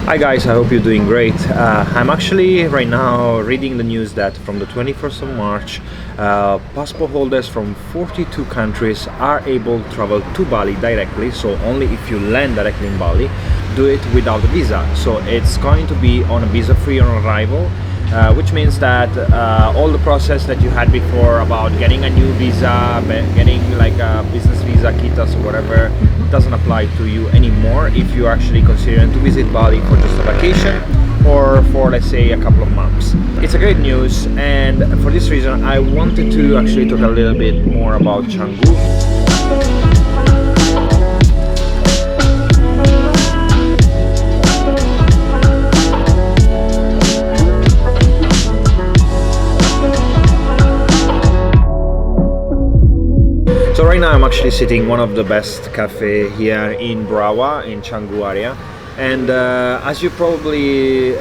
Hi guys, I hope you're doing great. I'm actually right now reading the news that from the 21st of March, passport holders from 42 countries are able to travel to Bali directly, so only if you land directly in Bali, do it without a visa. So it's going to be on a visa-free on arrival, which means that all the process that you had before about getting a new visa, getting like a business visa, kitas or whatever, doesn't apply to you anymore if you're actually considering to visit Bali for just a vacation or for, let's say, a couple of months. It's a great news, and for this reason I wanted to actually talk a little bit more about Canggu. So right now I'm actually sitting in one of the best cafe here in Brawa, in Canggu area, and as you probably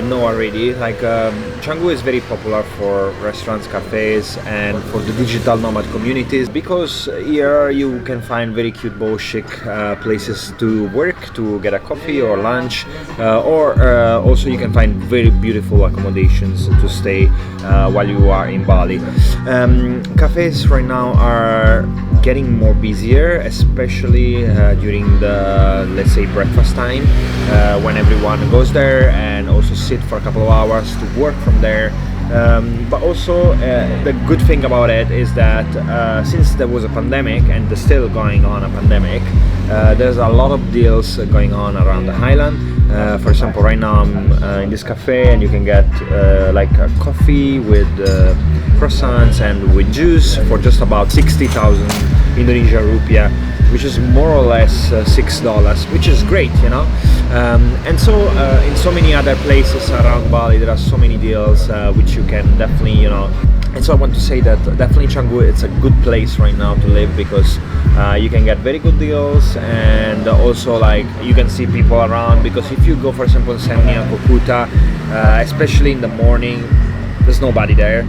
know already, like Canggu is very popular for restaurants, cafes, and for the digital nomad communities, because here you can find very cute, boho chic places to work, to get a coffee or lunch, or also you can find very beautiful accommodations to stay while you are in Bali. Cafes right now are getting more busier, especially during the, let's say, breakfast time, when everyone goes there and also sit for a couple of hours to work from there. But also the good thing about it is that since there was a pandemic and there's still going on a pandemic, there's a lot of deals going on around the island. For example, right now I'm in this cafe and you can get like a coffee with croissants and with juice for just about 60,000 Indonesia rupiah, which is more or less $6, which is great, you know. And so in so many other places around Bali there are so many deals which you can definitely, you know. And so I want to say that definitely Canggu, it's a good place right now to live, because you can get very good deals, and also like you can see people around, because if you go, for example, in Semnia, Kokuta, especially in the morning, there's nobody there.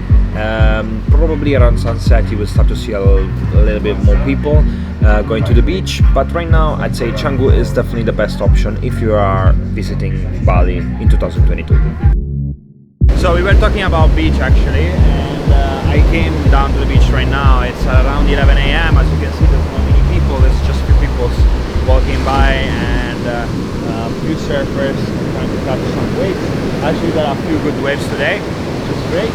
Probably around sunset you will start to see a little bit more people going to the beach, but right now I'd say Canggu is definitely the best option if you are visiting Bali in 2022. So we were talking about beach actually, and I came down to the beach right now. It's around 11 a.m. As you can see, there's not many people, there's just a few people walking by, and a few surfers trying to catch some waves. Actually there are a few good waves today, which is great.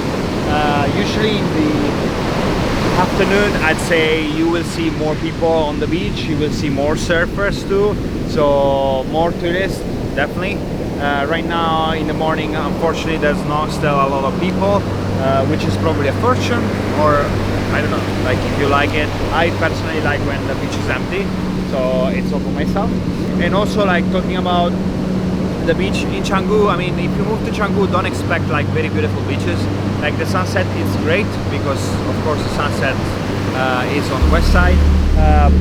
Usually in the afternoon I'd say you will see more people on the beach, you will see more surfers too, so more tourists definitely. Right now in the morning unfortunately there's not still a lot of people, which is probably a fortune, or I don't know, like if you like it. I personally like when the beach is empty, so it's all for myself. And also, like, talking about the beach in Canggu, I mean, if you move to Canggu, don't expect like very beautiful beaches. Like the sunset is great, because of course the sunset is on the west side,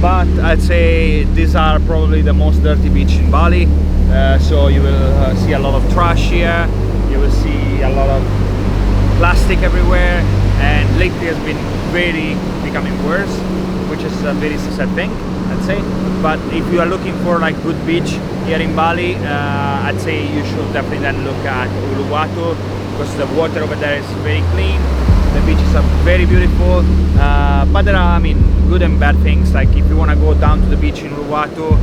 but I'd say these are probably the most dirty beach in Bali. So you will see a lot of trash here, you will see a lot of plastic everywhere, and lately has been really becoming worse, which is a very sad thing, I'd say. But if you are looking for like good beach here in Bali, I'd say you should definitely then look at Uluwatu, because the water over there is very clean, the beaches are very beautiful, but there are, I mean, good and bad things. Like if you want to go down to the beach in Uluwatu,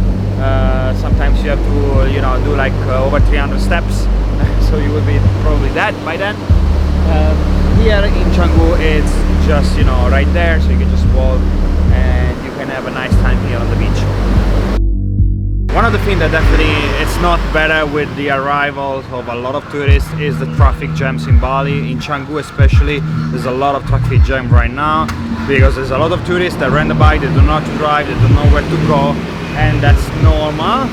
sometimes you have to, you know, do like over 300 steps, so you will be probably dead by then. Here in Canggu it's just, you know, right there, so you can just walk and you can have a nice time here on the beach. One of the things that definitely it's not better with the arrivals of a lot of tourists is the traffic jams in Bali. In Canggu especially, there's a lot of traffic jam right now, because there's a lot of tourists that rent a bike, they don't know how to drive, they don't know where to go, and that's normal.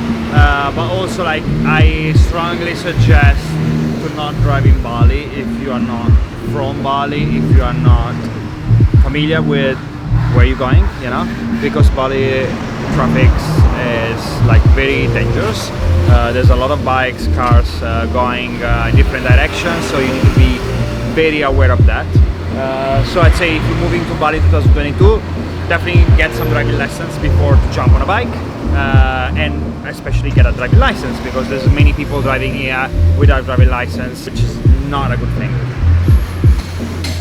But also, like, I strongly suggest to not drive in Bali if you are not from Bali, if you are not familiar with where you're going, you know, because Bali traffic is like very dangerous. There's a lot of bikes, cars going in different directions, so you need to be very aware of that. So I'd say if you're moving to Bali 2022, definitely get some driving lessons before to jump on a bike, and especially get a driving license, because there's many people driving here without driving license, which is not a good thing.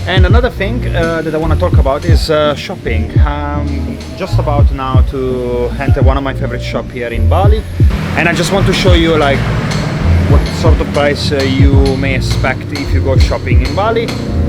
And another thing that I want to talk about is shopping. Just about now to enter one of my favorite shops here in Bali, and I just want to show you like what sort of price you may expect if you go shopping in Bali,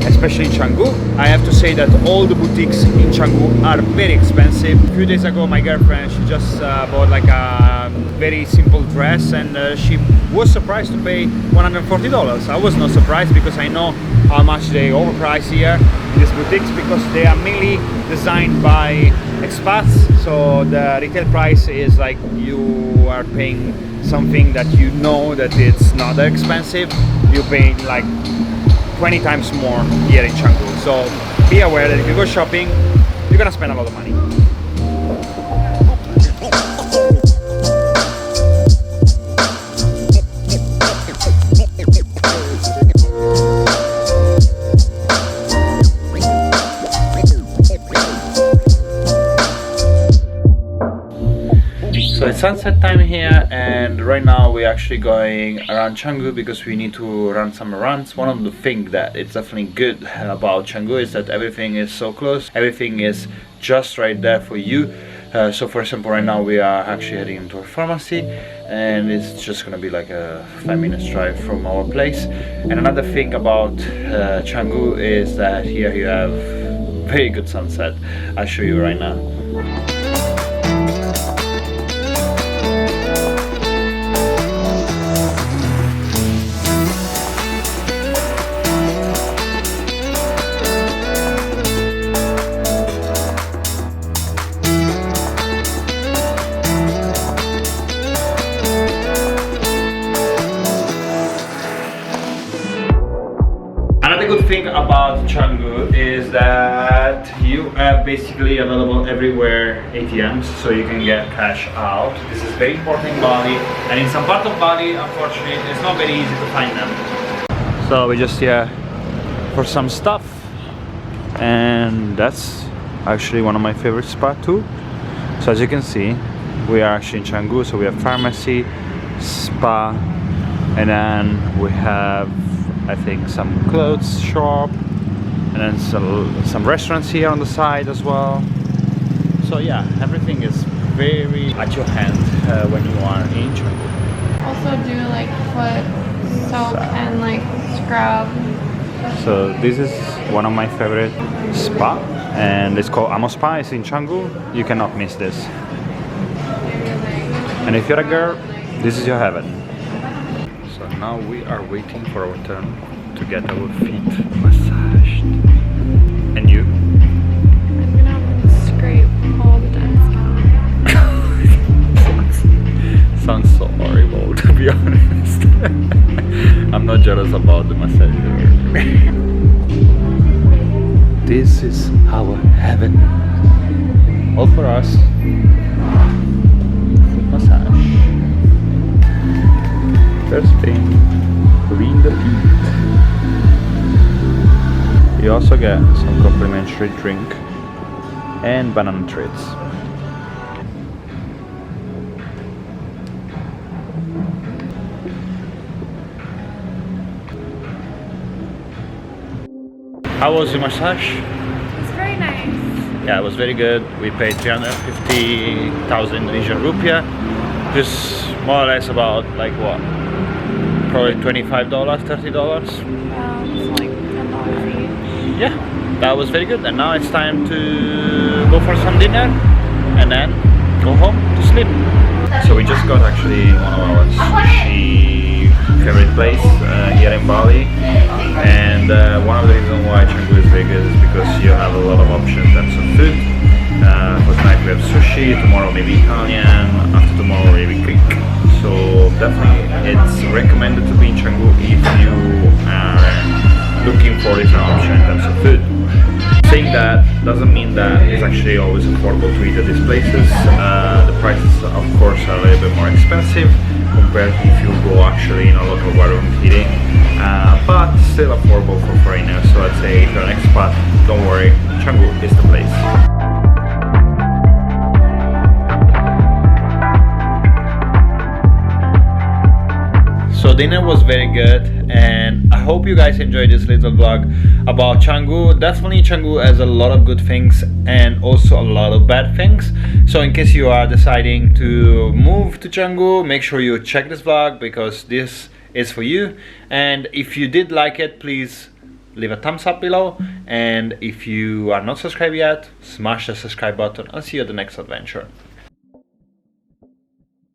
especially in Canggu. I have to say that all the boutiques in Canggu are very expensive. A few days ago my girlfriend, she just bought like a very simple dress, and she was surprised to pay $140. I was not surprised, because I know how much they overprice here in these boutiques, because they are mainly designed by expats, so the retail price is like you are paying something that you know that it's not that expensive. You pay like 20 times more here in Canggu, so be aware that if you go shopping, you're gonna spend a lot of money. So it's sunset time here, and right now we're actually going around Canggu because we need to run some errands. One of the things that it's definitely good about Canggu is that everything is so close, everything is just right there for you. So for example, right now we are actually heading into a pharmacy, and it's just gonna be like a 5 minutes drive from our place. And another thing about Canggu is that here you have very good sunset. I'll show you right now. Another good thing about Canggu is that you have basically available everywhere ATMs, so you can get cash out. This is very important in Bali, and in some part of Bali, unfortunately, it's not very easy to find them. So we're just here for some stuff, and that's actually one of my favorite spots too. So as you can see, we are actually in Canggu, so we have pharmacy, spa, and then we have, I think, some clothes shop, and then some restaurants here on the side as well. So yeah, everything is very at your hand when you are in Canggu. Also do like foot soak and like scrub. So this is one of my favorite spa, and it's called Amo Spa. It's in Canggu. You cannot miss this. And if you're a girl, this is your heaven. So now we are waiting for our turn to get our feet massaged. And you? I'm gonna have to scrape all the dead skin. Sounds so horrible, to be honest. I'm not jealous about the massage. This is our heaven. All for us. Foot massage. First thing, clean the feet. You also get some complimentary drink and banana treats. How was the massage? It was very nice. Yeah, it was very good. We paid 350,000 Indonesian rupiah. Just more or less about like what? Probably $25, $30. It's like $10 each. Yeah, that was very good. And now it's time to go for some dinner and then go home to sleep. So we just got actually one of our sushi favorite place here in Bali, and one of the reasons why Canggu is very good is because you have a lot of options in terms of food. For tonight we have sushi, tomorrow maybe Italian, after tomorrow maybe Greek. So definitely it's recommended to be in Canggu if you are looking for different options in terms of food. Saying that doesn't mean that it's actually always affordable to eat at these places. The prices of course are a little bit more expensive compared if you go actually in a local bar-room eating, but still affordable for foreigners. So I'd say if you're an expat, don't worry, Canggu is the place. dinner was very good, and I hope you guys enjoyed this little vlog about Canggu. Definitely Canggu has a lot of good things and also a lot of bad things. So in case you are deciding to move to Canggu, make sure you check this vlog because this is for you. And if you did like it, please leave a thumbs up below, and if you are not subscribed yet, smash the subscribe button. I'll see you at the next adventure.